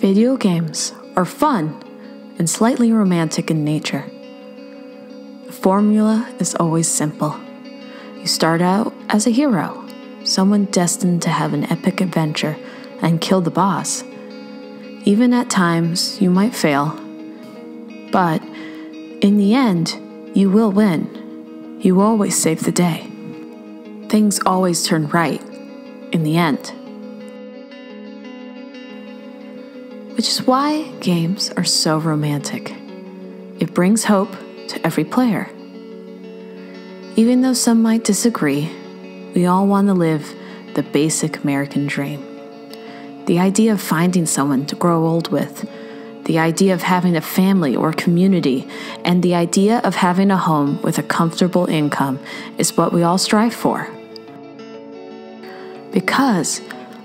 Video games are fun and slightly romantic in nature. The formula is always simple. You start out as a hero, someone destined to have an epic adventure and kill the boss. Even at times, you might fail, but in the end, you will win. You always save the day. Things always turn right in the end. Which is why games are so romantic. It brings hope to every player. Even though some might disagree, we all want to live the basic American dream. The idea of finding someone to grow old with, the idea of having a family or community, and the idea of having a home with a comfortable income is what we all strive for. Because,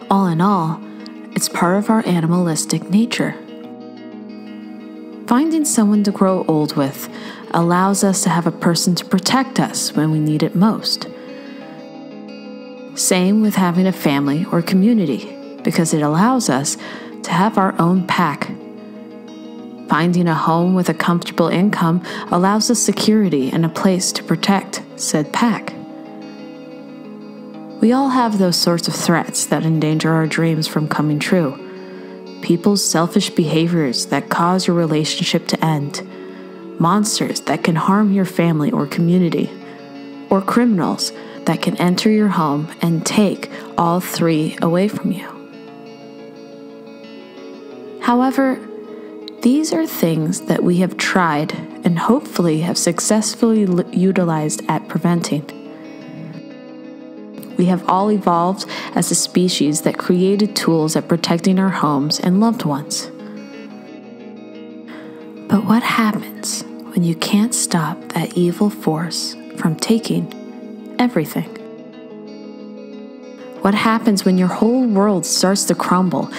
all in all, it's part of our animalistic nature. Finding someone to grow old with allows us to have a person to protect us when we need it most. Same with having a family or community, because it allows us to have our own pack. Finding a home with a comfortable income allows us security and a place to protect said pack. We all have those sorts of threats that endanger our dreams from coming true. People's selfish behaviors that cause your relationship to end. Monsters that can harm your family or community. Or criminals that can enter your home and take all three away from you. However, these are things that we have tried and hopefully have successfully utilized at preventing. We have all evolved as a species that created tools at protecting our homes and loved ones. But what happens when you can't stop that evil force from taking everything? What happens when your whole world starts to crumble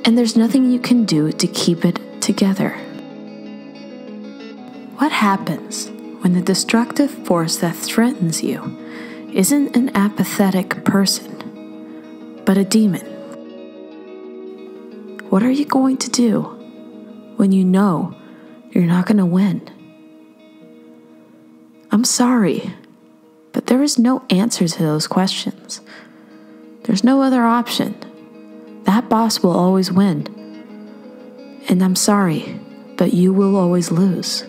and there's nothing you can do to keep it together? What happens when the destructive force that threatens you isn't an apathetic person, but a demon? What are you going to do when you know you're not going to win? I'm sorry, but there is no answer to those questions. There's no other option. That boss will always win. And I'm sorry, but you will always lose.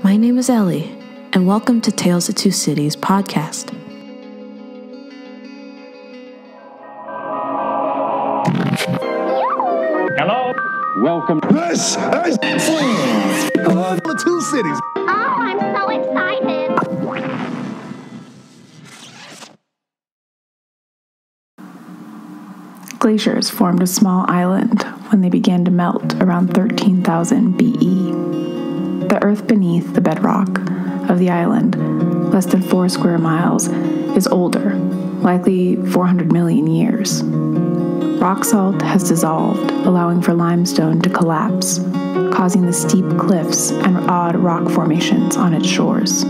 My name is Ellie, and welcome to Tales of Two Cities podcast. Hello? Welcome. This is the Two Cities. Oh, I'm so excited. Glaciers formed a small island when they began to melt around 13,000 BE. The earth beneath the bedrock of the island, less than 4 square miles, is older, likely 400 million years. Rock salt has dissolved, allowing for limestone to collapse, causing the steep cliffs and odd rock formations on its shores.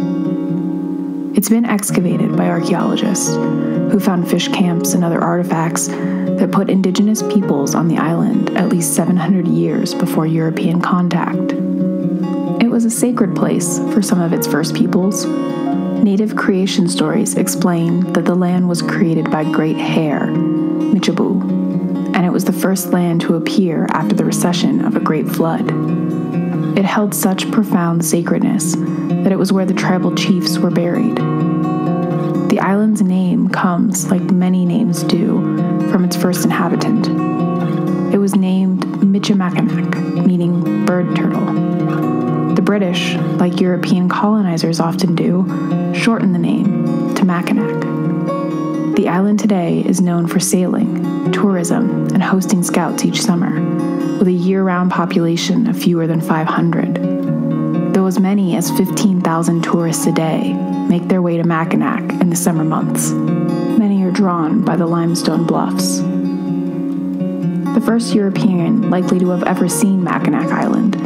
It's been excavated by archaeologists, who found fish camps and other artifacts that put indigenous peoples on the island at least 700 years before European contact. It was a sacred place for some of its first peoples. Native creation stories explain that the land was created by Great Hare, Michabu, and it was the first land to appear after the recession of a great flood. It held such profound sacredness that it was where the tribal chiefs were buried. The island's name comes, like many names do, from its first inhabitant. It was named Michilimackinac, meaning bird turtle. The British, like European colonizers often do, shortened the name to Mackinac. The island today is known for sailing, tourism, and hosting scouts each summer, with a year-round population of fewer than 500. Though as many as 15,000 tourists a day make their way to Mackinac in the summer months. Many are drawn by the limestone bluffs. The first European likely to have ever seen Mackinac Island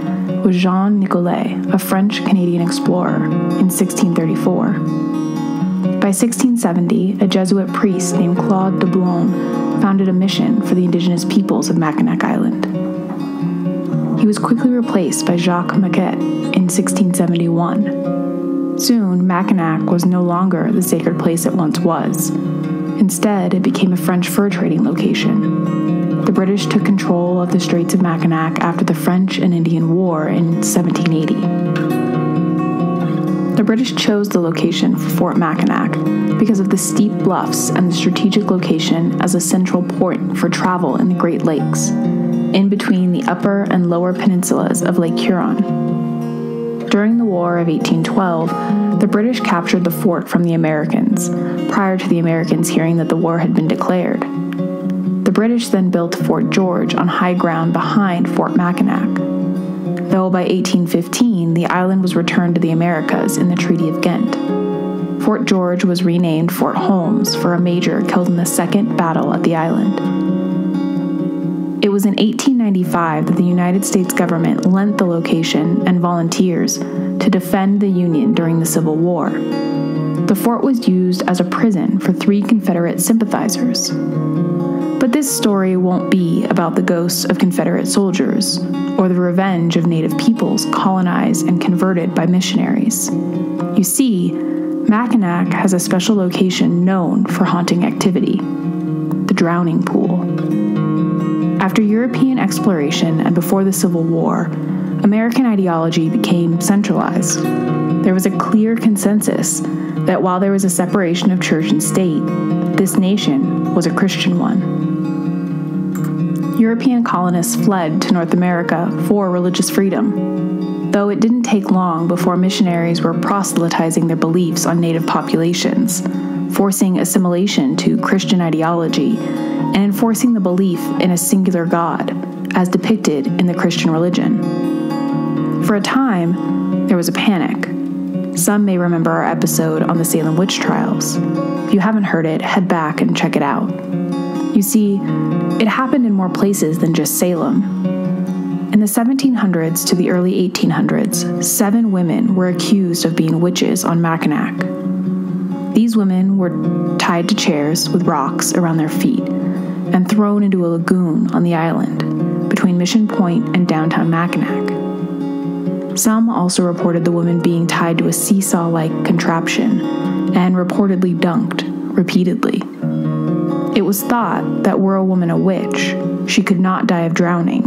was Jean Nicolet, a French-Canadian explorer, in 1634. By 1670, a Jesuit priest named Claude de Boulogne founded a mission for the indigenous peoples of Mackinac Island. He was quickly replaced by Jacques Marquette in 1671. Soon, Mackinac was no longer the sacred place it once was. Instead, it became a French fur trading location. The British took control of the Straits of Mackinac after the French and Indian War in 1780. The British chose the location for Fort Mackinac because of the steep bluffs and the strategic location as a central port for travel in the Great Lakes, in between the upper and lower peninsulas of Lake Huron. During the War of 1812, the British captured the fort from the Americans, prior to the Americans hearing that the war had been declared. The British then built Fort George on high ground behind Fort Mackinac, though by 1815 the island was returned to the Americas in the Treaty of Ghent. Fort George was renamed Fort Holmes for a major killed in the Second Battle at the island. It was in 1895 that the United States government lent the location and volunteers to defend the Union during the Civil War. The fort was used as a prison for 3 Confederate sympathizers. But this story won't be about the ghosts of Confederate soldiers or the revenge of Native peoples colonized and converted by missionaries. You see, Mackinac has a special location known for haunting activity: the drowning pool. After European exploration and before the Civil War, American ideology became centralized. There was a clear consensus that while there was a separation of church and state, this nation was a Christian one. European colonists fled to North America for religious freedom, though it didn't take long before missionaries were proselytizing their beliefs on native populations, forcing assimilation to Christian ideology, and enforcing the belief in a singular God, as depicted in the Christian religion. For a time, there was a panic. Some may remember our episode on the Salem witch trials. If you haven't heard it, head back and check it out. You see, it happened in more places than just Salem. In the 1700s to the early 1800s, 7 women were accused of being witches on Mackinac. These women were tied to chairs with rocks around their feet and thrown into a lagoon on the island between Mission Point and downtown Mackinac. Some also reported the woman being tied to a seesaw-like contraption and reportedly dunked repeatedly. It was thought that were a woman a witch, she could not die of drowning.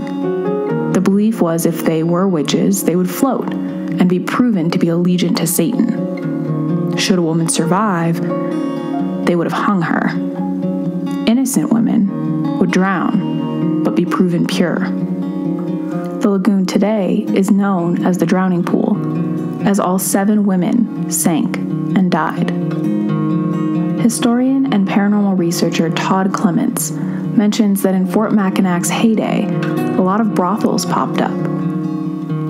The belief was if they were witches, they would float and be proven to be allegiant to Satan. Should a woman survive, they would have hung her. Innocent women would drown, but be proven pure. The lagoon today is known as the drowning pool, as all 7 women sank and died. Historian and paranormal researcher Todd Clements mentions that in Fort Mackinac's heyday, a lot of brothels popped up.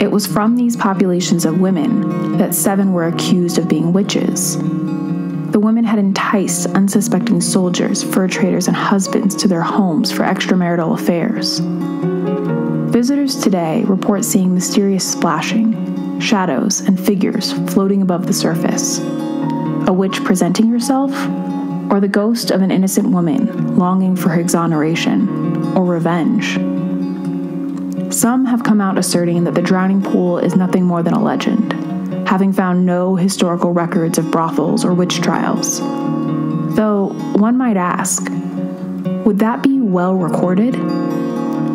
It was from these populations of women that 7 were accused of being witches. The women had enticed unsuspecting soldiers, fur traders, and husbands to their homes for extramarital affairs. Visitors today report seeing mysterious splashing, shadows, and figures floating above the surface. A witch presenting herself, or the ghost of an innocent woman longing for her exoneration or revenge. Some have come out asserting that the drowning pool is nothing more than a legend, having found no historical records of brothels or witch trials. Though one might ask, would that be well recorded?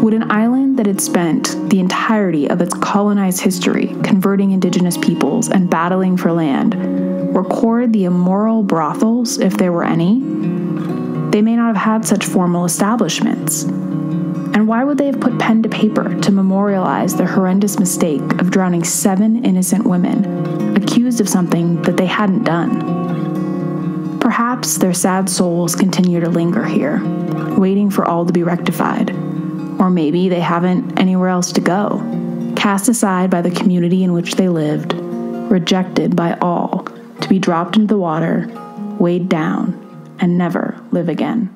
Would an island that had spent the entirety of its colonized history converting indigenous peoples and battling for land record the immoral brothels if there were any? They may not have had such formal establishments. And why would they have put pen to paper to memorialize the horrendous mistake of drowning 7 innocent women, accused of something that they hadn't done? Perhaps their sad souls continue to linger here, waiting for all to be rectified. Or maybe they haven't anywhere else to go, cast aside by the community in which they lived, rejected by all, to be dropped into the water, weighed down, and never live again.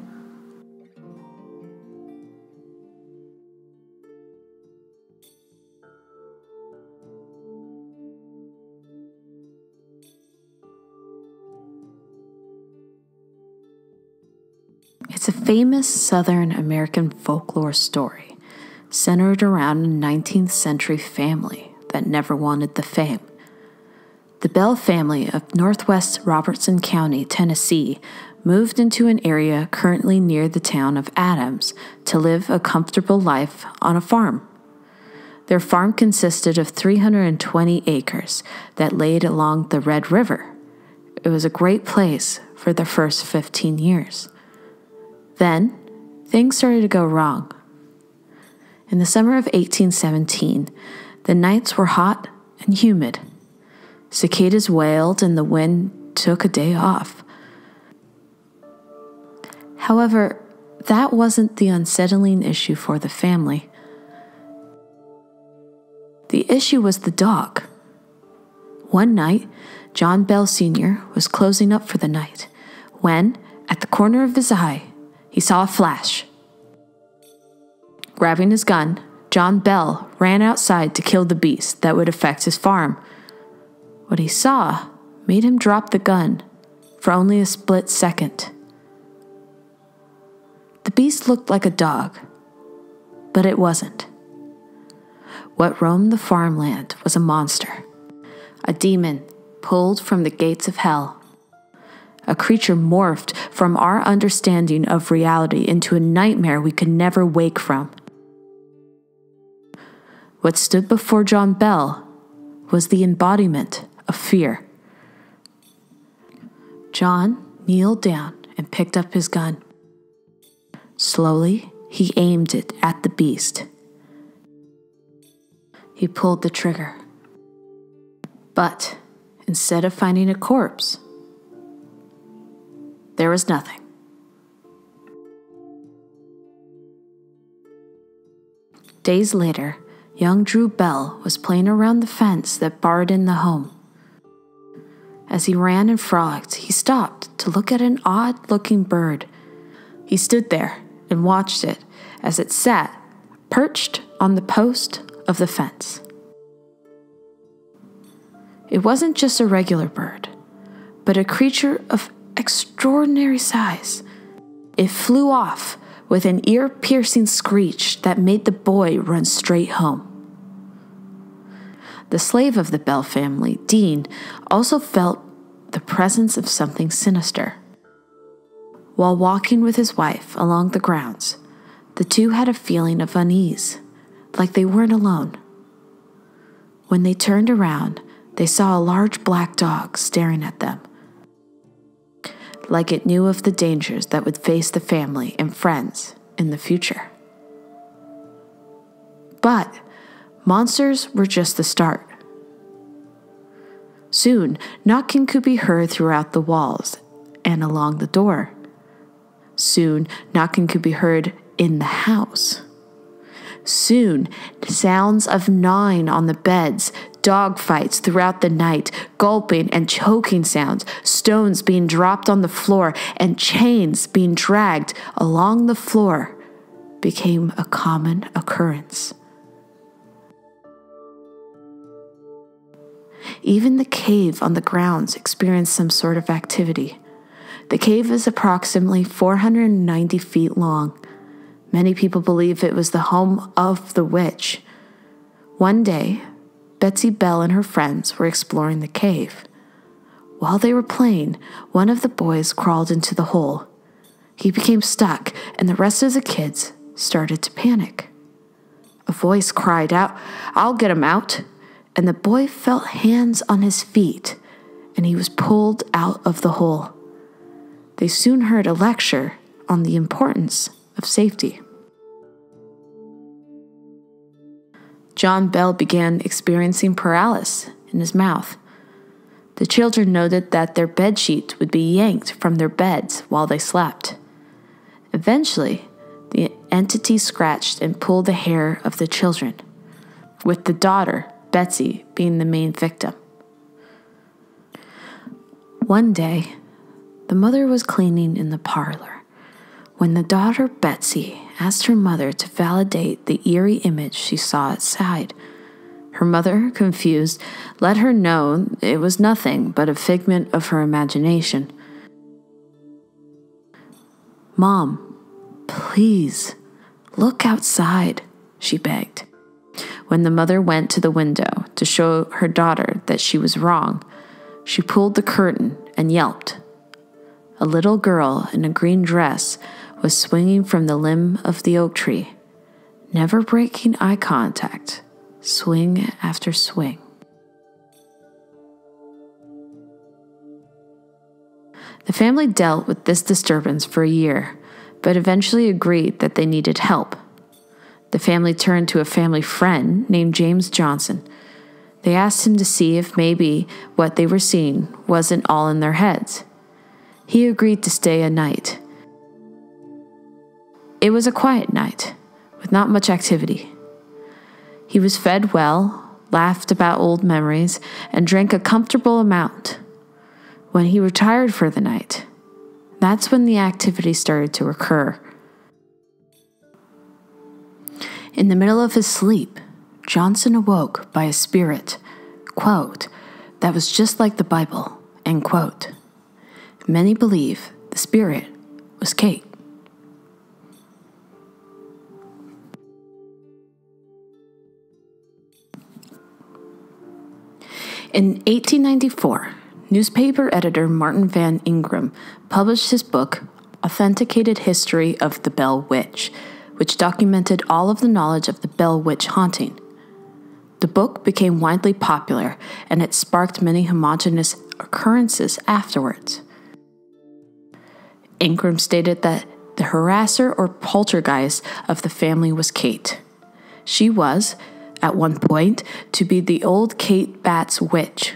It's a famous Southern American folklore story centered around a 19th century family that never wanted the fame. The Bell family of Northwest Robertson County, Tennessee, moved into an area currently near the town of Adams to live a comfortable life on a farm. Their farm consisted of 320 acres that laid along the Red River. It was a great place for the first 15 years. Then, things started to go wrong. In the summer of 1817, the nights were hot and humid. Cicadas wailed and the wind took a day off. However, that wasn't the unsettling issue for the family. The issue was the dog. One night, John Bell Sr. was closing up for the night when, at the corner of his eye, he saw a flash. Grabbing his gun, John Bell ran outside to kill the beast that would affect his farm. What he saw made him drop the gun for only a split second. The beast looked like a dog, but it wasn't. What roamed the farmland was a monster, a demon pulled from the gates of hell, a creature morphed from our understanding of reality into a nightmare we could never wake from. What stood before John Bell was the embodiment of fear. John kneeled down and picked up his gun. Slowly, he aimed it at the beast. He pulled the trigger. But instead of finding a corpse, there was nothing. Days later, young Drew Bell was playing around the fence that barred in the home. As he ran and frolicked, he stopped to look at an odd-looking bird. He stood there and watched it as it sat perched on the post of the fence. It wasn't just a regular bird, but a creature of extraordinary size. It flew off with an ear-piercing screech that made the boy run straight home. The slave of the Bell family, Dean, also felt the presence of something sinister. While walking with his wife along the grounds, the two had a feeling of unease, like they weren't alone. When they turned around, they saw a large black dog staring at them, like it knew of the dangers that would face the family and friends in the future. But monsters were just the start. Soon, knocking could be heard throughout the walls and along the door. Soon, knocking could be heard in the house. Soon, sounds of gnawing on the beds, dog fights throughout the night, gulping and choking sounds, stones being dropped on the floor, and chains being dragged along the floor became a common occurrence. Even the cave on the grounds experienced some sort of activity. The cave is approximately 490 feet long. Many people believe it was the home of the witch. One day, Betsy Bell and her friends were exploring the cave. While they were playing, one of the boys crawled into the hole. He became stuck, and the rest of the kids started to panic. A voice cried out, "I'll get him out!" And the boy felt hands on his feet, and he was pulled out of the hole. They soon heard a lecture on the importance of safety. John Bell began experiencing paralysis in his mouth. The children noted that their bedsheets would be yanked from their beds while they slept. Eventually, the entity scratched and pulled the hair of the children, with the daughter, Betsy, being the main victim. One day, the mother was cleaning in the parlor when the daughter, Betsy, asked her mother to validate the eerie image she saw outside. Her mother, confused, let her know it was nothing but a figment of her imagination. "Mom, "Please, look outside," she begged. When the mother went to the window to show her daughter that she was wrong, she pulled the curtain and yelped. A little girl in a green dress was swinging from the limb of the oak tree, never breaking eye contact, swing after swing. The family dealt with this disturbance for a year, but eventually agreed that they needed help. The family turned to a family friend named James Johnson. They asked him to see if maybe what they were seeing wasn't all in their heads. He agreed to stay a night. It was a quiet night, with not much activity. He was fed well, laughed about old memories, and drank a comfortable amount. When he retired for the night, that's when the activity started to occur. In the middle of his sleep, Johnson awoke by a spirit, quote, that was just like the Bible, end quote. Many believe the spirit was Kate. In 1894, newspaper editor Martin Van Ingram published his book, Authenticated History of the Bell Witch, which documented all of the knowledge of the Bell Witch haunting. The book became widely popular, and it sparked many homogeneous occurrences afterwards. Ingram stated that the harasser or poltergeist of the family was Kate. She was, at one point, to be the old Kate Batts witch.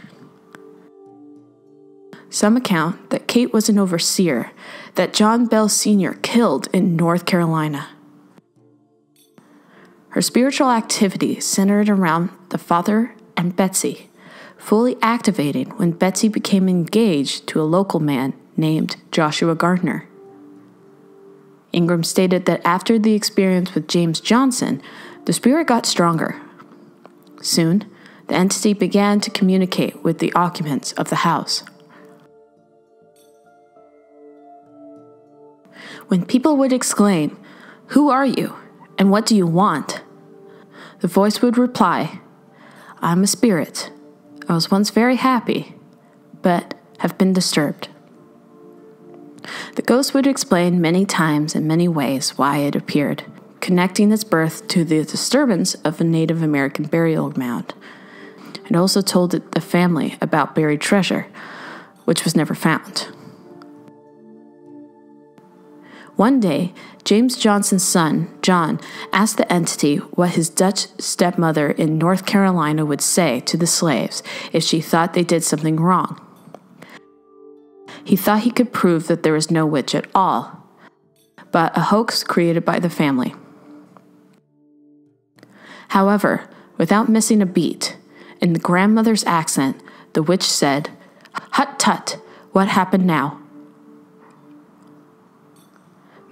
Some account that Kate was an overseer that John Bell Sr. killed in North Carolina. Her spiritual activity centered around the father and Betsy, fully activating when Betsy became engaged to a local man named Joshua Gardner. Ingram stated that after the experience with James Johnson, the spirit got stronger. Soon, the entity began to communicate with the occupants of the house. When people would exclaim, "Who are you, and what do you want?" the voice would reply, "I'm a spirit. I was once very happy, but have been disturbed." The ghost would explain many times in many ways why it appeared, connecting its birth to the disturbance of a Native American burial mound. It also told the family about buried treasure, which was never found. One day, James Johnson's son, John, asked the entity what his Dutch stepmother in North Carolina would say to the slaves if she thought they did something wrong. He thought he could prove that there was no witch at all, but a hoax created by the family. However, without missing a beat, in the grandmother's accent, the witch said, "Hut tut, what happened now?"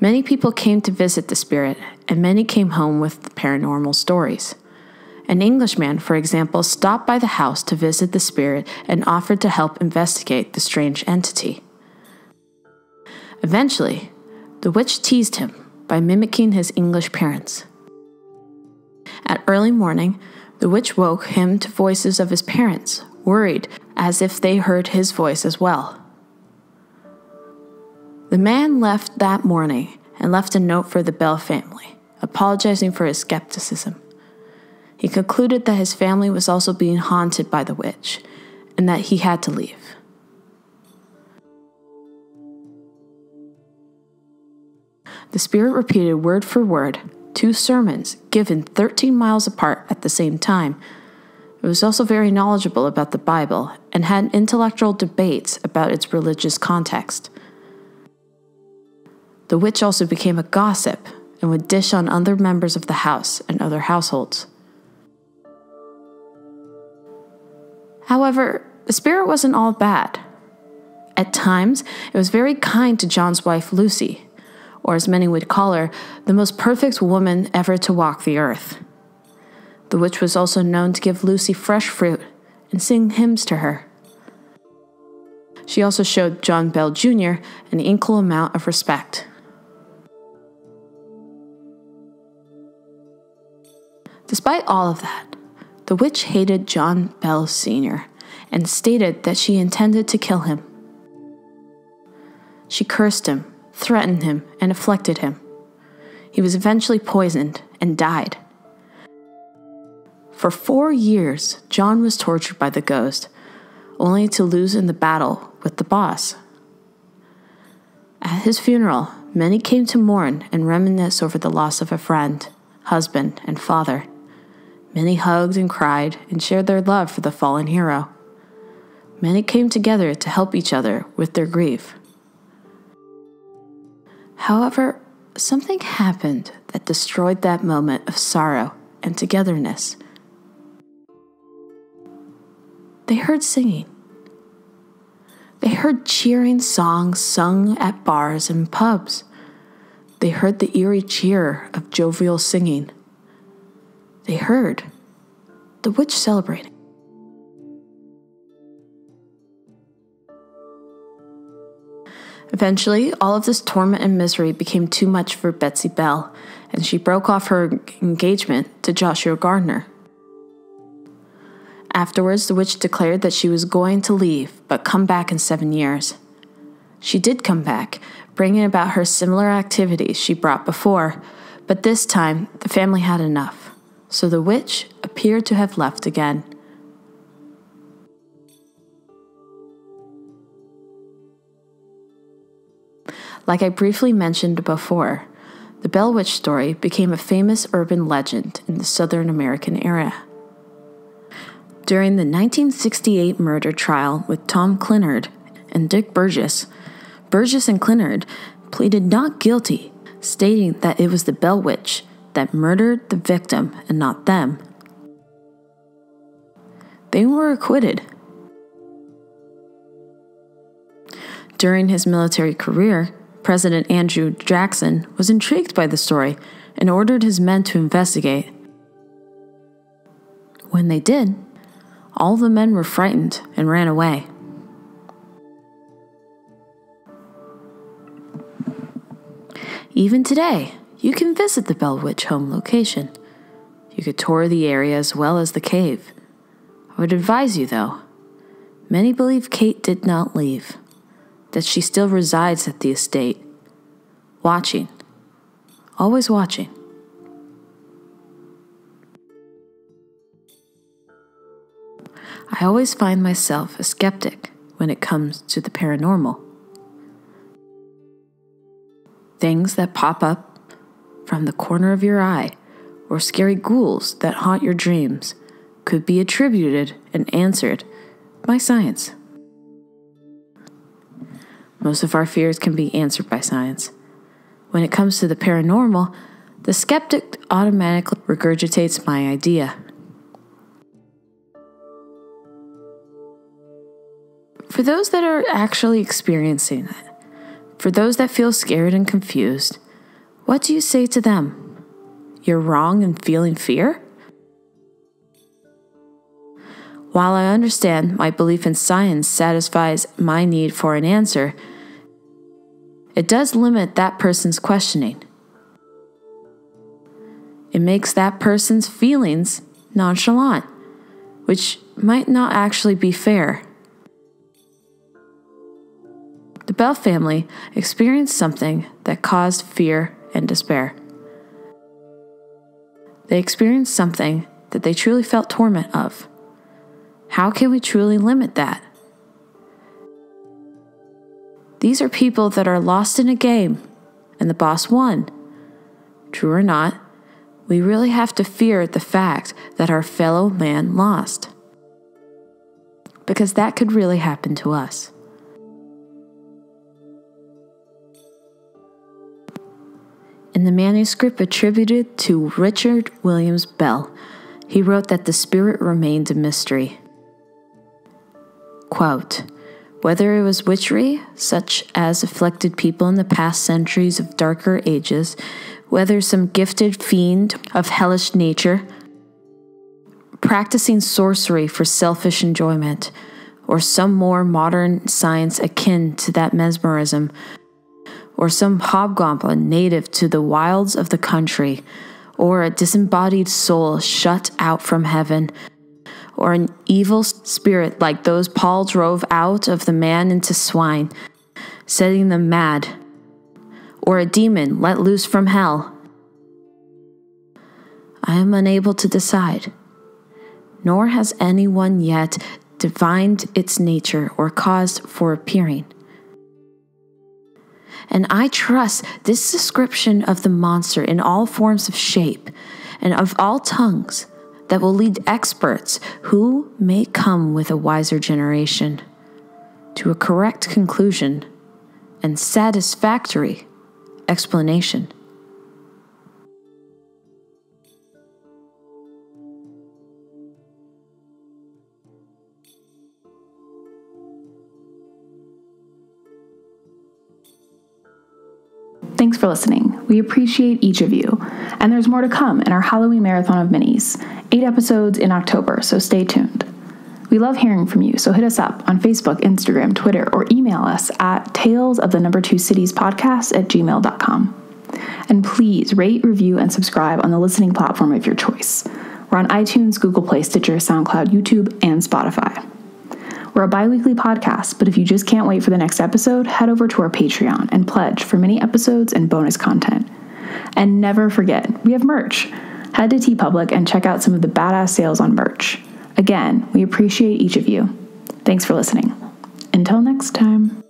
Many people came to visit the spirit, and many came home with paranormal stories. An Englishman, for example, stopped by the house to visit the spirit and offered to help investigate the strange entity. Eventually, the witch teased him by mimicking his English parents. At early morning, the witch woke him to voices of his parents, worried as if they heard his voice as well. The man left that morning and left a note for the Bell family, apologizing for his skepticism. He concluded that his family was also being haunted by the witch, and that he had to leave. The spirit repeated word for word 2 sermons given 13 miles apart at the same time. It was also very knowledgeable about the Bible and had intellectual debates about its religious context. The witch also became a gossip and would dish on other members of the house and other households. However, the spirit wasn't all bad. At times, it was very kind to John's wife Lucy, or as many would call her, the most perfect woman ever to walk the earth. The witch was also known to give Lucy fresh fruit and sing hymns to her. She also showed John Bell Jr. an equal amount of respect. Despite all of that, the witch hated John Bell Sr. and stated that she intended to kill him. She cursed him, threatened him, and afflicted him. He was eventually poisoned and died. For 4 years, John was tortured by the ghost, only to lose in the battle with the boss. At his funeral, many came to mourn and reminisce over the loss of a friend, husband, and father. Many hugged and cried and shared their love for the fallen hero. Many came together to help each other with their grief. However, something happened that destroyed that moment of sorrow and togetherness. They heard singing. They heard cheering songs sung at bars and pubs. They heard the eerie cheer of jovial singing. They heard the witch celebrating. Eventually, all of this torment and misery became too much for Betsy Bell, and she broke off her engagement to Joshua Gardner. Afterwards, the witch declared that she was going to leave, but come back in 7 years. She did come back, bringing about her similar activities she brought before, but this time the family had enough, so the witch appeared to have left again. Like I briefly mentioned before, the Bell Witch story became a famous urban legend in the Southern American area. During the 1968 murder trial with Tom Clinard and Dick Burgess, Burgess and Clinard pleaded not guilty, stating that it was the Bell Witch that murdered the victim and not them. They were acquitted. During his military career, President Andrew Jackson was intrigued by the story and ordered his men to investigate. When they did, all the men were frightened and ran away. Even today, you can visit the Bell Witch home location. You could tour the area as well as the cave. I would advise you, though. Many believe Kate did not leave, that she still resides at the estate, watching, always watching. I always find myself a skeptic when it comes to the paranormal. Things that pop up from the corner of your eye or scary ghouls that haunt your dreams could be attributed and answered by science. Most of our fears can be answered by science. When it comes to the paranormal, the skeptic automatically regurgitates my idea. For those that are actually experiencing it, for those that feel scared and confused, what do you say to them? You're wrong in feeling fear? While I understand my belief in science satisfies my need for an answer, it does limit that person's questioning. It makes that person's feelings nonchalant, which might not actually be fair. The Bell family experienced something that caused fear and despair. They experienced something that they truly felt torment of. How can we truly limit that? These are people that are lost in a game, and the boss won. True or not, we really have to fear the fact that our fellow man lost, because that could really happen to us. In the manuscript attributed to Richard Williams Bell, he wrote that the spirit remained a mystery. Quote, whether it was witchery, such as afflicted people in the past centuries of darker ages, whether some gifted fiend of hellish nature, practicing sorcery for selfish enjoyment, or some more modern science akin to that mesmerism, or some hobgoblin native to the wilds of the country, or a disembodied soul shut out from heaven, or an evil spirit like those Paul drove out of the man into swine, setting them mad, or a demon let loose from hell. I am unable to decide, nor has anyone yet divined its nature or cause for appearing. And I trust this description of the monster in all forms of shape and of all tongues that will lead experts who may come with a wiser generation to a correct conclusion and satisfactory explanation. Thanks for listening. We appreciate each of you. And there's more to come in our Halloween Marathon of Minis, 8 episodes in October, so stay tuned. We love hearing from you, so hit us up on Facebook, Instagram, Twitter, or email us at talesofthe2citiespodcast@gmail.com. And please rate, review, and subscribe on the listening platform of your choice. We're on iTunes, Google Play, Stitcher, SoundCloud, YouTube, and Spotify. We're a bi-weekly podcast, but if you just can't wait for the next episode, head over to our Patreon and pledge for mini episodes and bonus content. And never forget, we have merch. Head to TeePublic and check out some of the badass sales on merch. Again, we appreciate each of you. Thanks for listening. Until next time.